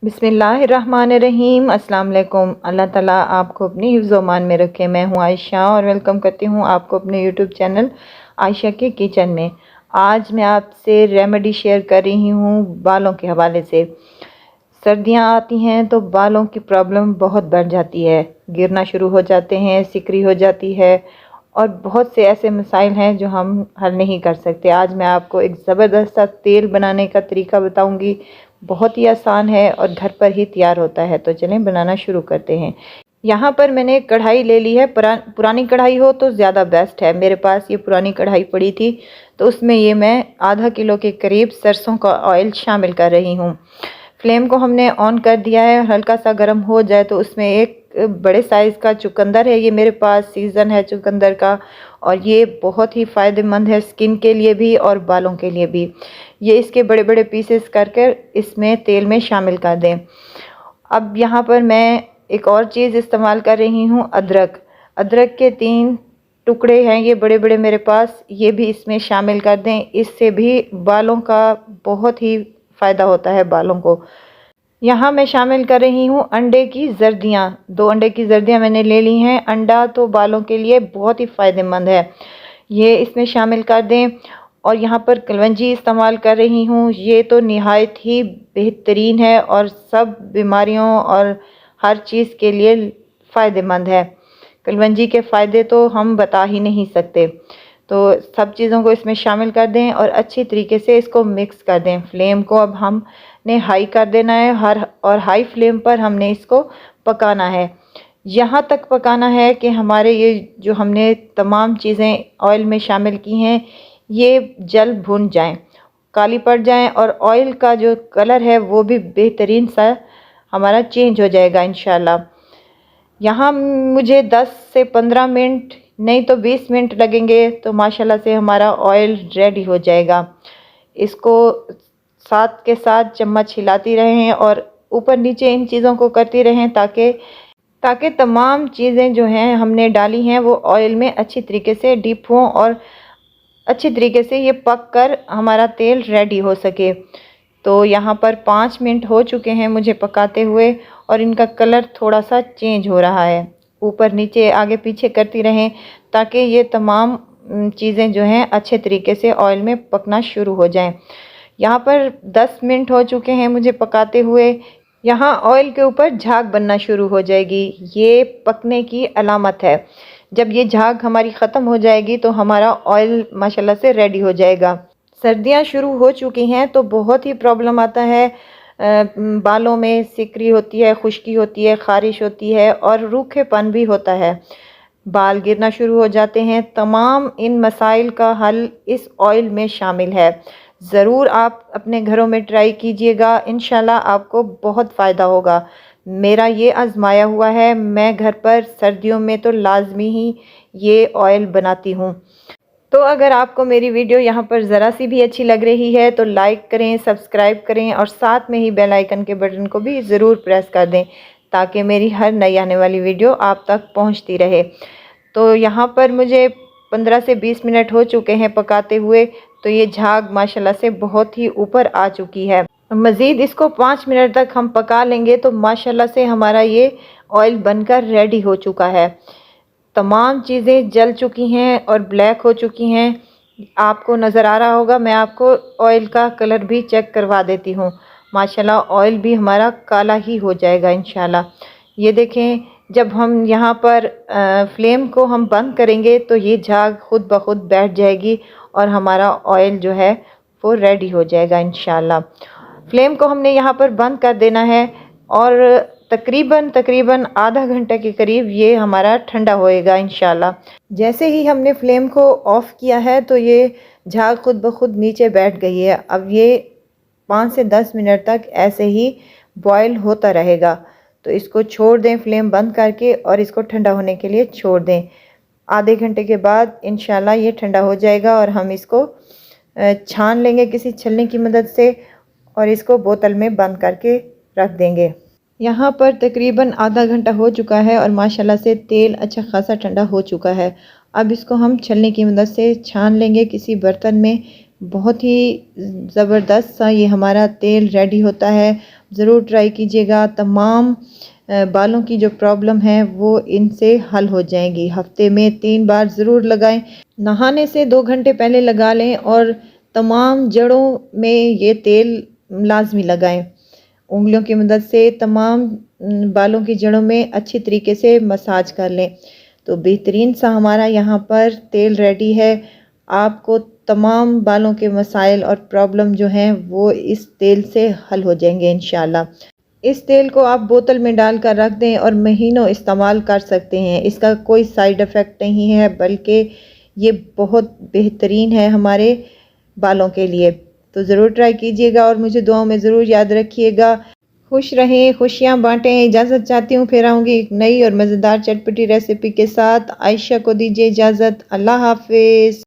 बिस्मिल्लाहिर्रहमानिर्रहीम। अस्सलाम वालेकुम। अल्लाह ताला आपको अपनी हिफ्ज़ मान में रखे। मैं हूँ आयशा और वेलकम करती हूँ आपको अपने यूट्यूब चैनल आयशा के किचन में। आज मैं आपसे रेमेडी शेयर कर रही हूँ बालों के हवाले से। सर्दियाँ आती हैं तो बालों की प्रॉब्लम बहुत बढ़ जाती है, गिरना शुरू हो जाते हैं, सिकरी हो जाती है और बहुत से ऐसे मसाइल हैं जो हम हल नहीं कर सकते। आज मैं आपको एक ज़बरदस्त सा तेल बनाने का तरीका बताऊंगी। बहुत ही आसान है और घर पर ही तैयार होता है। तो चलें बनाना शुरू करते हैं। यहाँ पर मैंने कढ़ाई ले ली है। पुरानी कढ़ाई हो तो ज़्यादा बेस्ट है। मेरे पास ये पुरानी कढ़ाई पड़ी थी तो उसमें ये मैं आधा किलो के करीब सरसों का ऑयल शामिल कर रही हूँ। फ्लेम को हमने ऑन कर दिया है। हल्का सा गर्म हो जाए तो उसमें एक बड़े साइज़ का चुकंदर है, ये मेरे पास सीज़न है चुकंदर का और ये बहुत ही फ़ायदेमंद है स्किन के लिए भी और बालों के लिए भी। ये इसके बड़े बड़े पीसेस करके इसमें तेल में शामिल कर दें। अब यहाँ पर मैं एक और चीज़ इस्तेमाल कर रही हूँ, अदरक। अदरक के 3 टुकड़े हैं ये बड़े बड़े मेरे पास, ये भी इसमें शामिल कर दें। इससे भी बालों का बहुत ही फ़ायदा होता है बालों को। यहाँ मैं शामिल कर रही हूँ अंडे की जर्दियाँ। 2 अंडे की जर्दियाँ मैंने ले ली हैं। अंडा तो बालों के लिए बहुत ही फ़ायदेमंद है, ये इसमें शामिल कर दें। और यहाँ पर कलवंजी इस्तेमाल कर रही हूँ, ये तो निहायत ही बेहतरीन है और सब बीमारियों और हर चीज़ के लिए फ़ायदेमंद है। कलवंजी के फ़ायदे तो हम बता ही नहीं सकते। तो सब चीज़ों को इसमें शामिल कर दें और अच्छी तरीके से इसको मिक्स कर दें। फ्लेम को अब हमने हाई कर देना है और हाई फ्लेम पर हमने इसको पकाना है। यहाँ तक पकाना है कि हमारे ये जो हमने तमाम चीज़ें ऑयल में शामिल की हैं ये जल भुन जाएं, काली पड़ जाएं और ऑयल का जो कलर है वो भी बेहतरीन सा हमारा चेंज हो जाएगा इंशाल्लाह। यहाँ मुझे 10 से 15 मिनट नहीं तो 20 मिनट लगेंगे तो माशाल्लाह से हमारा ऑयल रेडी हो जाएगा। इसको साथ के साथ चम्मच हिलाती रहें और ऊपर नीचे इन चीज़ों को करती रहें ताकि तमाम चीज़ें जो हैं हमने डाली हैं वो ऑयल में अच्छी तरीके से डिप हों और अच्छी तरीके से ये पक कर हमारा तेल रेडी हो सके। तो यहाँ पर 5 मिनट हो चुके हैं मुझे पकाते हुए और इनका कलर थोड़ा सा चेंज हो रहा है। ऊपर नीचे आगे पीछे करती रहें ताकि ये तमाम चीज़ें जो हैं अच्छे तरीके से ऑयल में पकना शुरू हो जाएं। यहाँ पर 10 मिनट हो चुके हैं मुझे पकाते हुए। यहाँ ऑयल के ऊपर झाग बनना शुरू हो जाएगी, ये पकने की अलामत है। जब ये झाग हमारी ख़त्म हो जाएगी तो हमारा ऑयल माशाल्लाह से रेडी हो जाएगा। सर्दियाँ शुरू हो चुकी हैं तो बहुत ही प्रॉब्लम आता है, बालों में सिकरी होती है, खुश्की होती है, ख़ारिश होती है और रूखेपन भी होता है, बाल गिरना शुरू हो जाते हैं। तमाम इन मसाइल का हल इस ऑयल में शामिल है। ज़रूर आप अपने घरों में ट्राई कीजिएगा, इंशाल्लाह आपको बहुत फ़ायदा होगा। मेरा ये आज़माया हुआ है, मैं घर पर सर्दियों में तो लाजमी ही ये ऑयल बनाती हूँ। तो अगर आपको मेरी वीडियो यहाँ पर ज़रा सी भी अच्छी लग रही है तो लाइक करें, सब्सक्राइब करें और साथ में ही बेल आइकन के बटन को भी ज़रूर प्रेस कर दें ताकि मेरी हर नई आने वाली वीडियो आप तक पहुँचती रहे। तो यहाँ पर मुझे 15 से 20 मिनट हो चुके हैं पकाते हुए, तो ये झाग माशाल्लाह से बहुत ही ऊपर आ चुकी है। मज़ीद इसको 5 मिनट तक हम पका लेंगे तो माशाल्लाह से हमारा ये ऑयल बनकर रेडी हो चुका है। तमाम चीज़ें जल चुकी हैं और ब्लैक हो चुकी हैं, आपको नज़र आ रहा होगा। मैं आपको ऑयल का कलर भी चेक करवा देती हूँ। माशाल्लाह ऑयल भी हमारा काला ही हो जाएगा इंशाल्लाह। ये देखें, जब हम यहाँ पर फ्लेम को हम बंद करेंगे तो ये झाग खुद ब खुद बैठ जाएगी और हमारा ऑयल जो है वो रेडी हो जाएगा इंशाल्लाह। फ्लेम को हमने यहाँ पर बंद कर देना है और तकरीबन आधा घंटे के करीब ये हमारा ठंडा होएगा इंशाल्लाह। जैसे ही हमने फ्लेम को ऑफ़ किया है तो ये झाग खुद ब खुद नीचे बैठ गई है। अब ये 5 से 10 मिनट तक ऐसे ही बॉयल होता रहेगा। तो इसको छोड़ दें फ्लेम बंद करके और इसको ठंडा होने के लिए छोड़ दें। आधे घंटे के बाद इंशाल्लाह ये ठंडा हो जाएगा और हम इसको छान लेंगे किसी छलनी की मदद से और इसको बोतल में बंद करके रख देंगे। यहाँ पर तकरीबन आधा घंटा हो चुका है और माशाल्लाह से तेल अच्छा खासा ठंडा हो चुका है। अब इसको हम छलनी की मदद से छान लेंगे किसी बर्तन में। बहुत ही ज़बरदस्त सा ये हमारा तेल रेडी होता है। ज़रूर ट्राई कीजिएगा। तमाम बालों की जो प्रॉब्लम है वो इनसे हल हो जाएंगी। हफ्ते में 3 बार ज़रूर लगाएं। नहाने से 2 घंटे पहले लगा लें और तमाम जड़ों में ये तेल लाजमी लगाएं। उंगलियों की मदद से तमाम बालों की जड़ों में अच्छी तरीके से मसाज कर लें। तो बेहतरीन सा हमारा यहाँ पर तेल रेडी है। आपको तमाम बालों के मसाइल और प्रॉब्लम जो हैं वो इस तेल से हल हो जाएंगे इंशाल्लाह। इस तेल को आप बोतल में डालकर रख दें और महीनों इस्तेमाल कर सकते हैं। इसका कोई साइड इफ़ेक्ट नहीं है, बल्कि ये बहुत बेहतरीन है हमारे बालों के लिए। तो ज़रूर ट्राई कीजिएगा और मुझे दुआओं में ज़रूर याद रखिएगा। खुश रहें, खुशियाँ बाँटें। इजाज़त चाहती हूँ, फिर आऊँगी एक नई और मज़ेदार चटपटी रेसिपी के साथ। आयशा को दीजिए इजाज़त। अल्लाह हाफ़िज़।